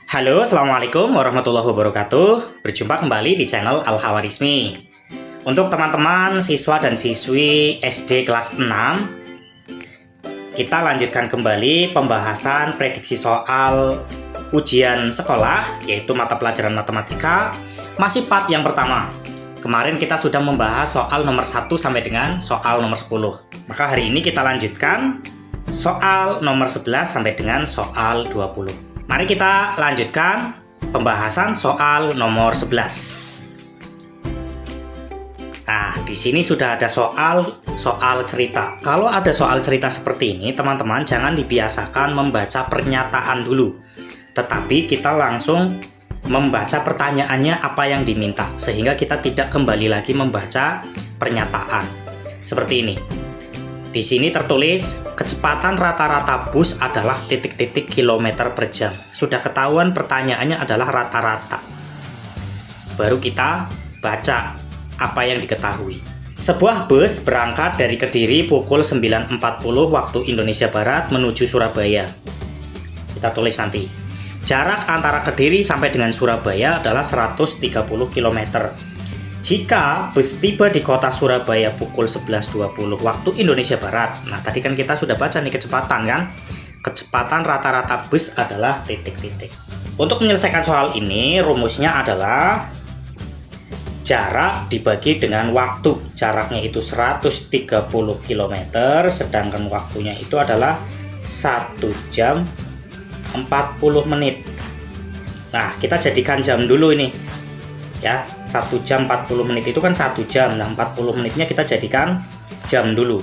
Halo, Assalamualaikum warahmatullahi wabarakatuh. Berjumpa kembali di channel Al-Khawarizmi. Untuk teman-teman siswa dan siswi SD kelas 6, kita lanjutkan kembali pembahasan prediksi soal ujian sekolah, yaitu mata pelajaran matematika, masih part yang pertama. Kemarin kita sudah membahas soal nomor 1 sampai dengan soal nomor 10. Maka hari ini kita lanjutkan soal nomor 11 sampai dengan soal 20. Mari kita lanjutkan pembahasan soal nomor 11. Nah, di sini sudah ada soal cerita. Kalau ada soal cerita seperti ini, teman-teman jangan dibiasakan membaca pernyataan dulu. Tetapi kita langsung membaca pertanyaannya apa yang diminta, sehingga kita tidak kembali lagi membaca pernyataan. Seperti ini. Di sini tertulis, kecepatan rata-rata bus adalah titik-titik kilometer per jam. Sudah ketahuan pertanyaannya adalah rata-rata. Baru kita baca apa yang diketahui. Sebuah bus berangkat dari Kediri pukul 9.40 waktu Indonesia Barat menuju Surabaya. Kita tulis nanti. Jarak antara Kediri sampai dengan Surabaya adalah 130 km. Jika bus tiba di kota Surabaya pukul 11.20 waktu Indonesia Barat. Nah, tadi kan kita sudah baca nih kecepatan kan? Kecepatan rata-rata bus adalah titik-titik. Untuk menyelesaikan soal ini, rumusnya adalah jarak dibagi dengan waktu. Jaraknya itu 130 km, sedangkan waktunya itu adalah 1 jam 40 menit. Nah, kita jadikan jam dulu ini. Ya, 1 jam 40 menit itu kan 1 jam. Nah, 40 menitnya kita jadikan jam dulu.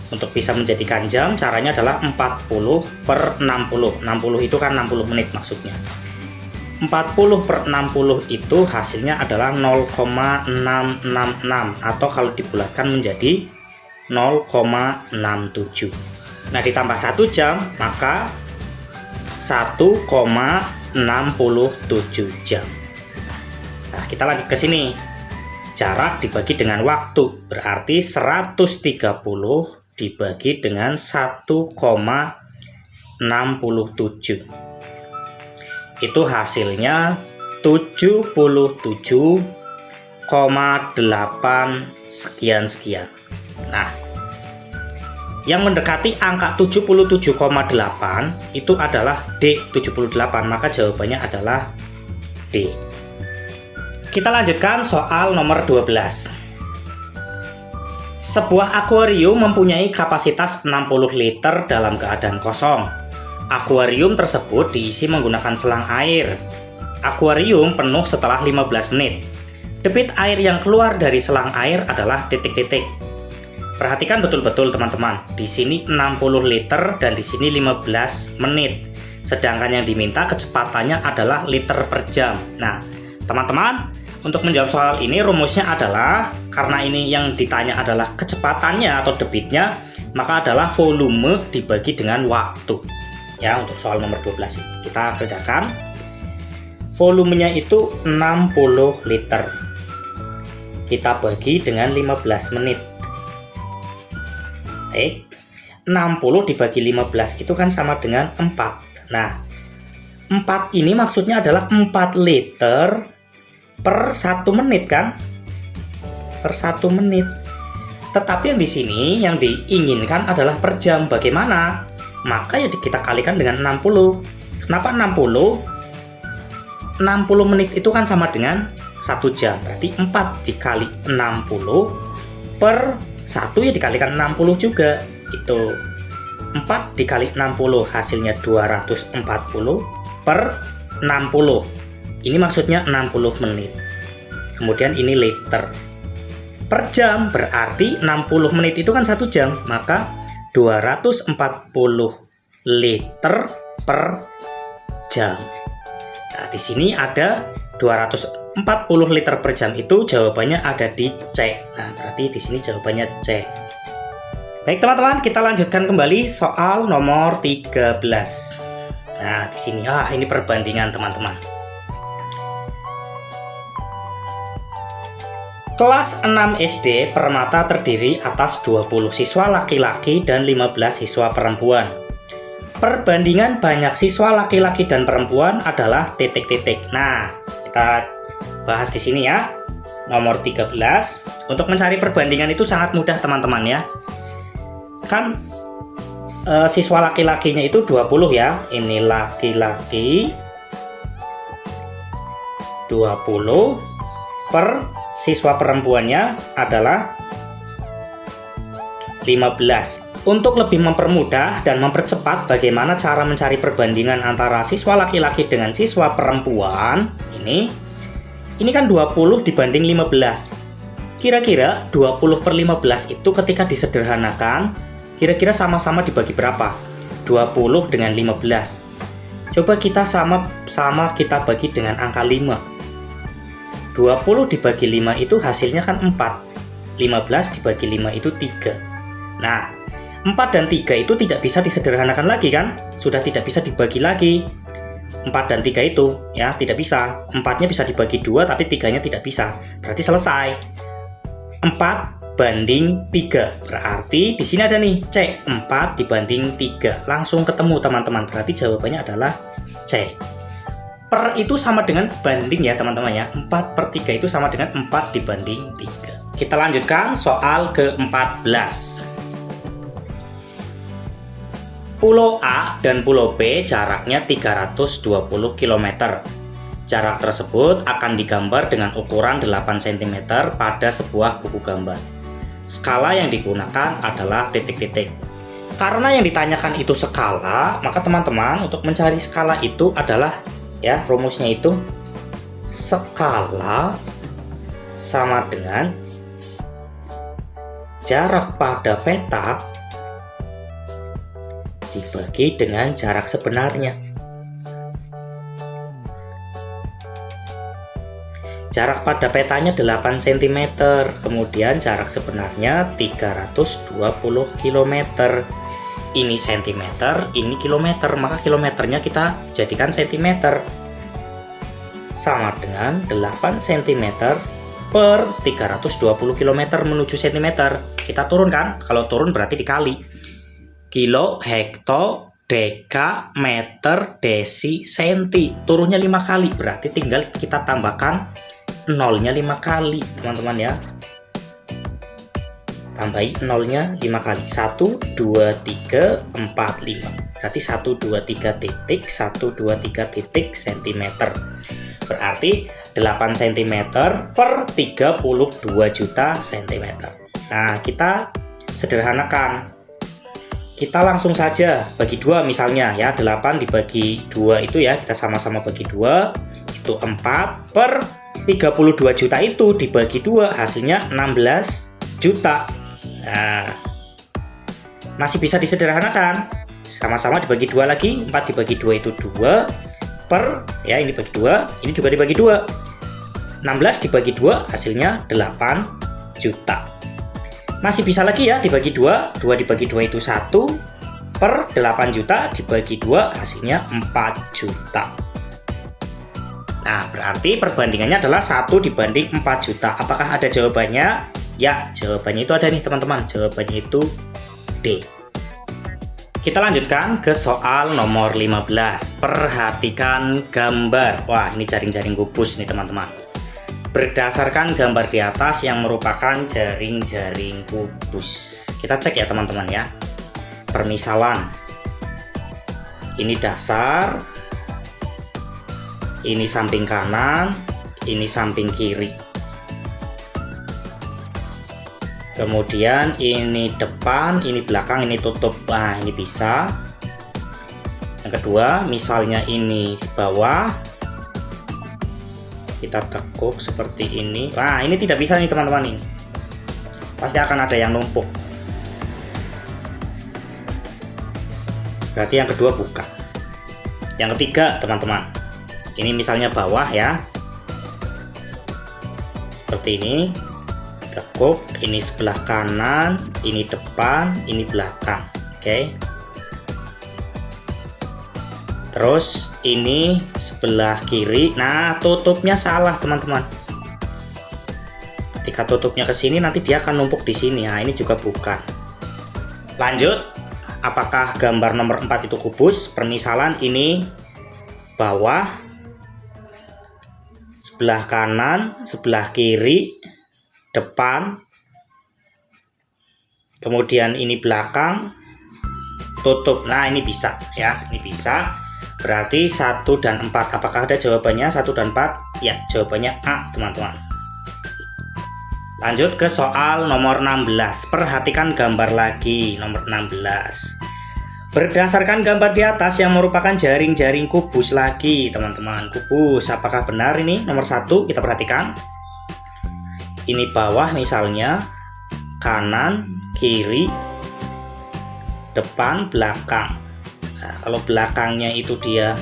Untuk bisa menjadikan jam, caranya adalah 40 per 60. 60 itu kan 60 menit maksudnya. 40 per 60 itu hasilnya adalah 0,666, atau kalau dibulatkan menjadi 0,67. Nah, ditambah 1 jam, maka 1,67 jam. Nah, kita lanjut ke sini. Jarak dibagi dengan waktu, berarti 130 dibagi dengan 1,67. Itu hasilnya 77,8 sekian-sekian. Nah, yang mendekati angka 77,8 itu adalah D78, maka jawabannya adalah D. Kita lanjutkan soal nomor 12. Sebuah akuarium mempunyai kapasitas 60 liter dalam keadaan kosong. Akuarium tersebut diisi menggunakan selang air. Akuarium penuh setelah 15 menit. Debit air yang keluar dari selang air adalah titik-titik. Perhatikan betul-betul teman-teman. Di sini 60 liter dan di sini 15 menit. Sedangkan yang diminta kecepatannya adalah liter per jam. Nah, teman-teman, untuk menjawab soal ini rumusnya adalah, karena ini yang ditanya adalah kecepatannya atau debitnya, maka adalah volume dibagi dengan waktu. Ya, untuk soal nomor 12 ini kita kerjakan. Volumenya itu 60 liter. Kita bagi dengan 15 menit. 60 dibagi 15 itu kan sama dengan 4. Nah, 4 ini maksudnya adalah 4 liter per 1 menit kan? Per 1 menit. Tetapi yang di sini yang diinginkan adalah per jam. Bagaimana? Maka ya kita kalikan dengan 60. Kenapa 60? 60 menit itu kan sama dengan 1 jam. Berarti 4 dikali 60 per 1 ya dikalikan 60 juga. Itu 4 dikali 60 hasilnya 240 per 60. Ini maksudnya 60 menit. Kemudian ini liter per jam, berarti 60 menit itu kan 1 jam, maka 240 liter per jam. Nah, di sini ada 240 liter per jam, itu jawabannya ada di C. Nah, berarti di sini jawabannya C. Baik teman-teman, kita lanjutkan kembali soal nomor 13. Nah, di sini ini perbandingan teman-teman. Kelas 6 SD Permata terdiri atas 20 siswa laki-laki dan 15 siswa perempuan. Perbandingan banyak siswa laki-laki dan perempuan adalah titik-titik. Nah, kita bahas di sini ya. Nomor 13. Untuk mencari perbandingan itu sangat mudah teman-teman ya. Kan siswa laki-lakinya itu 20 ya. Ini laki-laki 20 per siswa perempuannya adalah 15. Untuk lebih mempermudah dan mempercepat bagaimana cara mencari perbandingan antara siswa laki-laki dengan siswa perempuan, ini kan 20 dibanding 15. Kira-kira 20 per 15 itu ketika disederhanakan, kira-kira sama-sama dibagi berapa? 20 dengan 15. Coba kita sama kita bagi dengan angka 5. 20 dibagi 5 itu hasilnya kan 4. 15 dibagi 5 itu 3. Nah, 4 dan 3 itu tidak bisa disederhanakan lagi kan? Sudah tidak bisa dibagi lagi. 4 dan 3 itu ya tidak bisa. 4-nya bisa dibagi 2 tapi 3-nya tidak bisa. Berarti selesai. 4 banding 3. Berarti di sini ada nih C, 4 dibanding 3. Langsung ketemu teman-teman. Berarti jawabannya adalah C. Per itu sama dengan banding ya teman-teman ya. 4 per 3 itu sama dengan 4 dibanding 3. Kita lanjutkan soal ke-14. Pulau A dan Pulau B jaraknya 320 km. Jarak tersebut akan digambar dengan ukuran 8 cm pada sebuah buku gambar. Skala yang digunakan adalah titik-titik. Karena yang ditanyakan itu skala, maka teman-teman untuk mencari skala itu adalah ya rumusnya itu skala sama dengan jarak pada peta dibagi dengan jarak sebenarnya. Jarak pada petanya 8 cm, kemudian jarak sebenarnya 320 km. Ini cm, ini kilometer, maka kilometernya kita jadikan cm. Sama dengan 8 cm per 320 km menuju cm. Kita turunkan, kalau turun berarti dikali. Kilo, hekto, deka, meter, desi, senti. Turunnya 5 kali, berarti tinggal kita tambahkan nolnya 5 kali, teman-teman ya. Tambahi nolnya 5 kali. 1, 2, 3, 4, 5. Berarti 1, 2, 3 titik, 1, 2, 3 titik sentimeter. Berarti 8 cm per 32 juta cm. Nah, kita sederhanakan. Kita langsung saja bagi 2 misalnya ya, 8 dibagi 2 itu ya, kita sama-sama bagi 2 itu 4 per 32 juta itu dibagi 2 hasilnya 16 juta. Nah, masih bisa disederhanakan, sama-sama dibagi 2 lagi, 4 dibagi 2 itu 2 per ya ini bagi 2, ini juga dibagi 2, 16 dibagi 2 hasilnya 8 juta. Masih bisa lagi ya dibagi 2, 2 dibagi 2 itu 1 per 8 juta dibagi 2 hasilnya 4 juta. Nah, berarti perbandingannya adalah 1 dibanding 4 juta. Apakah ada jawabannya? Ya, jawabannya itu ada nih teman-teman. Jawabannya itu D. Kita lanjutkan ke soal nomor 15. Perhatikan gambar. Wah, ini jaring-jaring gubus nih teman-teman. Berdasarkan gambar di atas yang merupakan jaring-jaring kubus. Kita cek ya teman-teman ya. Permisalan. Ini dasar. Ini samping kanan. Ini samping kiri. Kemudian ini depan, ini belakang, ini tutup. Nah, ini bisa. Yang kedua, misalnya ini di bawah. Kita tekuk seperti ini. Nah, ini tidak bisa nih teman-teman ini. Pasti akan ada yang numpuk. Berarti yang kedua bukan. Yang ketiga, teman-teman. Ini misalnya bawah ya. Seperti ini. Tekuk, ini sebelah kanan, ini depan, ini belakang. Oke. Terus ini sebelah kiri. Nah, tutupnya salah teman-teman. Ketika tutupnya ke sini nanti dia akan numpuk di sini. Nah, ini juga bukan. Lanjut. apakah gambar nomor 4 itu kubus. Permisalan ini bawah, sebelah kanan, sebelah kiri, depan, kemudian ini belakang, tutup. Nah, ini bisa ya, ini bisa. Berarti 1 dan 4. Apakah ada jawabannya 1 dan 4? Ya, jawabannya A, teman-teman. Lanjut ke soal nomor 16. Perhatikan gambar lagi, nomor 16. Berdasarkan gambar di atas yang merupakan jaring-jaring kubus lagi, teman-teman. Kubus, apakah benar ini? Nomor 1, kita perhatikan. Ini bawah misalnya, kanan, kiri, depan, belakang. Nah, kalau belakangnya itu dia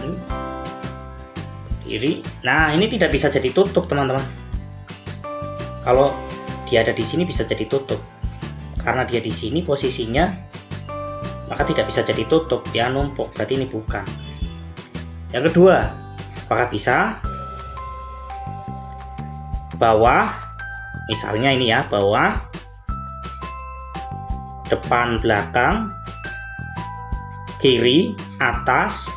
kiri, nah ini tidak bisa jadi tutup, teman-teman. Kalau dia ada di sini bisa jadi tutup, karena dia di sini posisinya, maka tidak bisa jadi tutup. Dia numpuk, berarti ini bukan. Yang kedua, apakah bisa bawah, misalnya ini ya, bawah, depan, belakang, kiri, atas,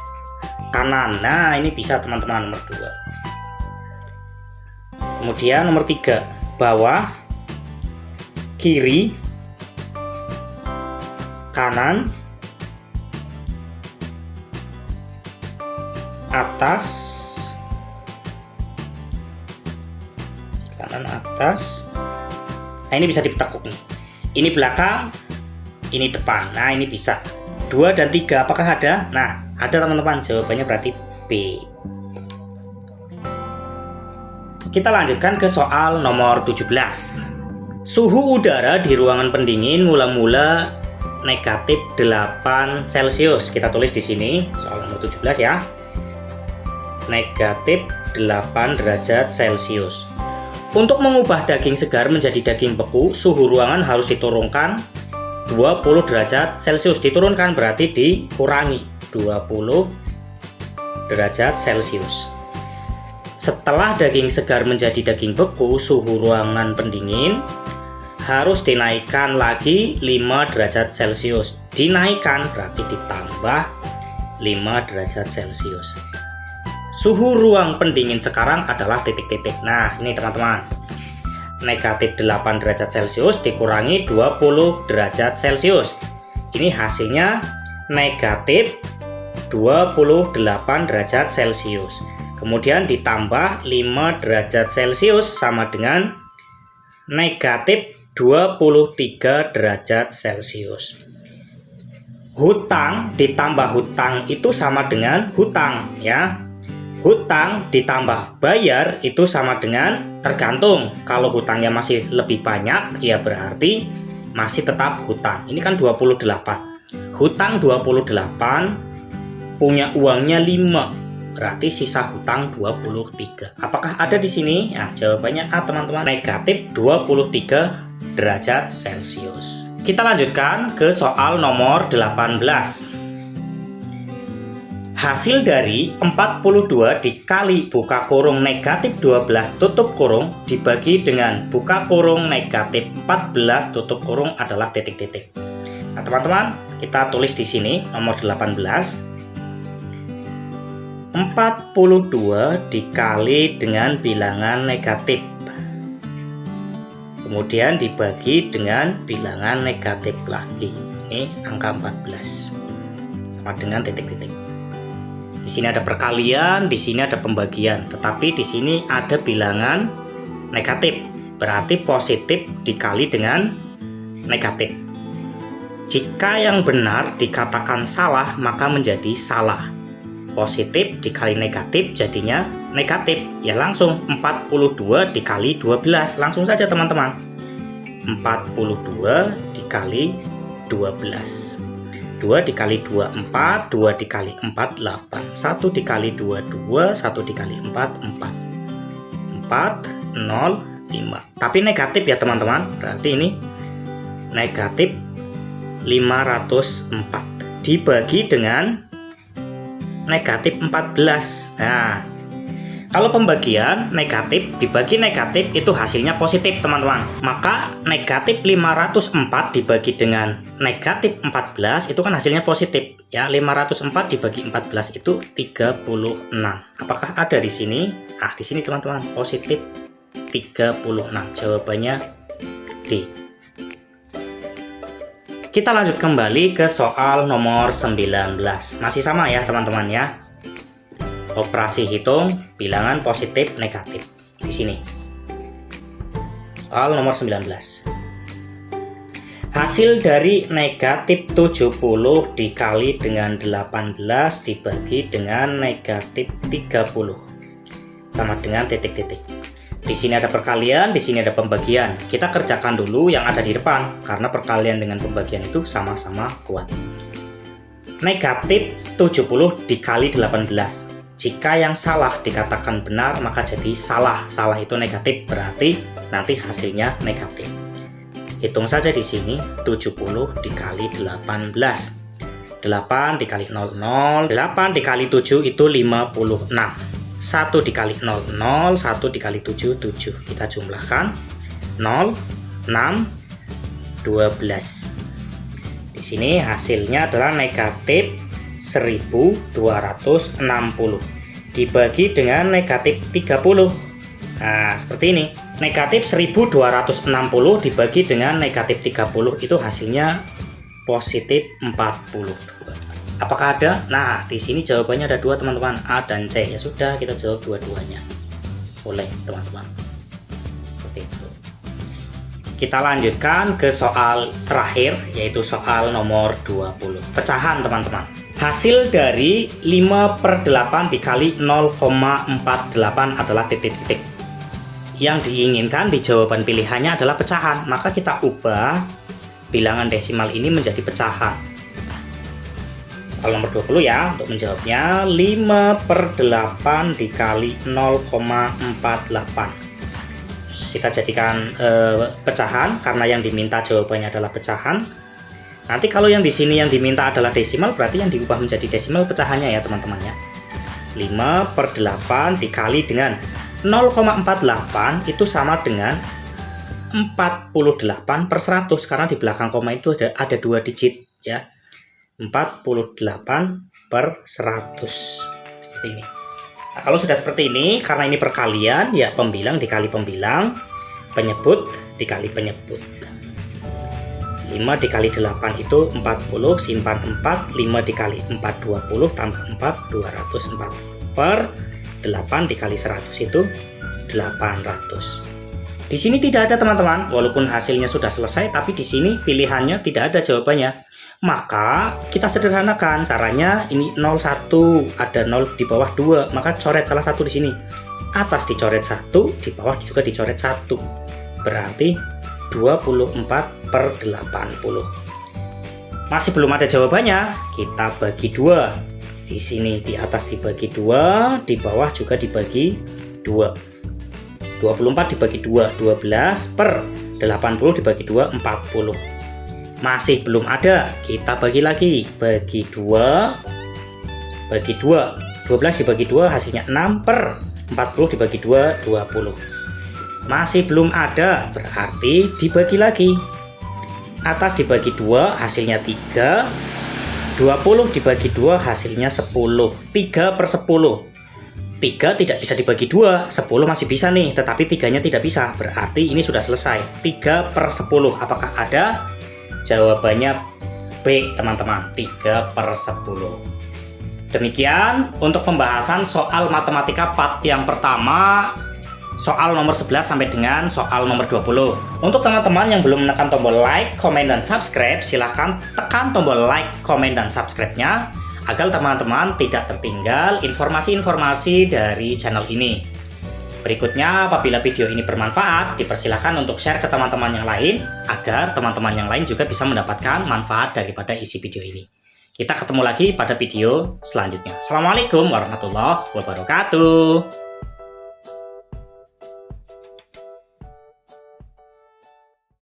kanan. Nah, ini bisa, teman-teman, nomor 2. Kemudian nomor 3, bawah, kiri, kanan, atas, kanan, atas. Nah, ini bisa ditekuk nih. Ini belakang, ini depan. Nah, ini bisa. 2 dan 3, apakah ada? Nah, ada, teman-teman. Jawabannya berarti B. Kita lanjutkan ke soal nomor 17. Suhu udara di ruangan pendingin mula-mula negatif 8 Celcius. Kita tulis di sini soal nomor 17 ya. Negatif 8 derajat Celcius. Untuk mengubah daging segar menjadi daging beku, suhu ruangan harus diturunkan 20 derajat Celcius. Diturunkan berarti dikurangi 20 derajat Celcius. Setelah daging segar menjadi daging beku, suhu ruangan pendingin harus dinaikkan lagi 5 derajat Celcius. Dinaikkan berarti ditambah 5 derajat Celcius. Suhu ruang pendingin sekarang adalah titik-titik. Nah, ini teman-teman. Negatif 8 derajat Celcius dikurangi 20 derajat Celcius. Ini hasilnya negatif 28 derajat Celcius. Kemudian ditambah 5 derajat Celcius sama dengan negatif 23 derajat Celcius. Hutang ditambah hutang itu sama dengan hutang ya. Hutang ditambah bayar itu sama dengan tergantung. Kalau hutangnya masih lebih banyak, ya berarti masih tetap hutang. Ini kan 28. Hutang 28, punya uangnya 5. Berarti sisa hutang 23. Apakah ada di sini? Nah, jawabannya A, teman-teman. Negatif 23 derajat Celcius. Kita lanjutkan ke soal nomor 18. Hasil dari 42 dikali buka kurung negatif 12 tutup kurung dibagi dengan buka kurung negatif 14 tutup kurung adalah titik-titik. Nah, teman-teman, kita tulis di sini nomor 18. 42 dikali dengan bilangan negatif, kemudian dibagi dengan bilangan negatif lagi. Ini angka 14 sama dengan titik-titik. Di sini ada perkalian, di sini ada pembagian, tetapi di sini ada bilangan negatif, berarti positif dikali dengan negatif. Jika yang benar dikatakan salah, maka menjadi salah. Positif dikali negatif jadinya negatif. Ya langsung 42 dikali 12. Langsung saja teman-teman. 42 dikali 12. 2 dikali 2 4, 2 dikali 4 8. 1 dikali 2 2, 1 dikali 4 4. 4 0 5. Tapi negatif ya teman-teman. Berarti ini negatif 504 dibagi dengan negatif 14. Nah, Kalau pembagian negatif dibagi negatif itu hasilnya positif teman-teman. Maka negatif 504 dibagi dengan negatif 14 itu kan hasilnya positif. Ya, 504 dibagi 14 itu 36. Apakah ada di sini? Nah, di sini teman-teman, positif 36. Jawabannya D. Kita lanjut kembali ke soal nomor 19. Masih sama ya teman-teman ya. Operasi hitung bilangan positif negatif di sini. Soal nomor 19. Hasil dari negatif 70 dikali dengan 18 dibagi dengan negatif 30 sama dengan titik-titik. Di sini ada perkalian, di sini ada pembagian. Kita kerjakan dulu yang ada di depan karena perkalian dengan pembagian itu sama-sama kuat. Negatif 70 dikali 18. Jika yang salah dikatakan benar, maka jadi salah. Salah itu negatif, berarti nanti hasilnya negatif. Hitung saja di sini, 70 dikali 18. 8 dikali 00, 8 dikali 7 itu 56. 1 dikali 00, 1 dikali 7, 7. Kita jumlahkan, 0, 6, 12. Di sini hasilnya adalah negatif 1260 dibagi dengan negatif 30. Nah, seperti ini. Negatif 1260 dibagi dengan negatif 30 itu hasilnya positif 42. Apakah ada? Nah, di sini jawabannya ada dua teman-teman, A dan C. Ya sudah, kita jawab dua-duanya. Boleh teman-teman. Seperti itu. Kita lanjutkan ke soal terakhir, yaitu soal nomor 20. Pecahan teman-teman. Hasil dari 5/8 dikali 0,48 adalah titik-titik. Yang diinginkan di jawaban pilihannya adalah pecahan. Maka kita ubah bilangan desimal ini menjadi pecahan. Kalau nomor 20 ya, untuk menjawabnya 5/8 dikali 0,48. Kita jadikan pecahan karena yang diminta jawabannya adalah pecahan. Nanti kalau yang di sini yang diminta adalah desimal, berarti yang diubah menjadi desimal pecahannya ya teman-teman ya. 5/8 dikali dengan 0,48 itu sama dengan 48/100 karena di belakang koma itu ada 2 digit ya. 48/100 seperti ini. Nah, kalau sudah seperti ini, karena ini perkalian ya, pembilang dikali pembilang, penyebut dikali penyebut. 5 dikali 8 itu 40, simpan 4, 5 dikali 4 20, tambah 4 204, per 8 dikali 100 itu 800. Di sini tidak ada teman-teman, walaupun hasilnya sudah selesai, tapi di sini pilihannya tidak ada jawabannya. Maka kita sederhanakan caranya, ini 01, ada 0 di bawah 2, maka coret salah satu di sini. Atas dicoret 1, di bawah juga dicoret 1. Berarti 24/80. Masih belum ada jawabannya, kita bagi 2. Di sini di atas dibagi 2, di bawah juga dibagi 2. 24 dibagi 2, 12/80 dibagi 2, 40. Masih belum ada, kita bagi lagi, bagi 2, bagi 2. 12 dibagi 2 hasilnya 6/40 dibagi 2, 20. Masih belum ada, berarti dibagi lagi. Atas dibagi 2 hasilnya 3, 20 dibagi 2 hasilnya 10, 3/10. 3 tidak bisa dibagi 2, 10 masih bisa nih, tetapi 3-nya tidak bisa, berarti ini sudah selesai. 3/10, apakah ada? Jawabannya B teman-teman, 3/10. Demikian untuk pembahasan soal matematika part yang pertama, soal nomor 11 sampai dengan soal nomor 20. Untuk teman-teman yang belum menekan tombol like, komen, dan subscribe, silahkan tekan tombol like, komen, dan subscribe-nya agar teman-teman tidak tertinggal informasi-informasi dari channel ini. Berikutnya, apabila video ini bermanfaat, dipersilahkan untuk share ke teman-teman yang lain agar teman-teman yang lain juga bisa mendapatkan manfaat daripada isi video ini. Kita ketemu lagi pada video selanjutnya. Assalamualaikum warahmatullahi wabarakatuh.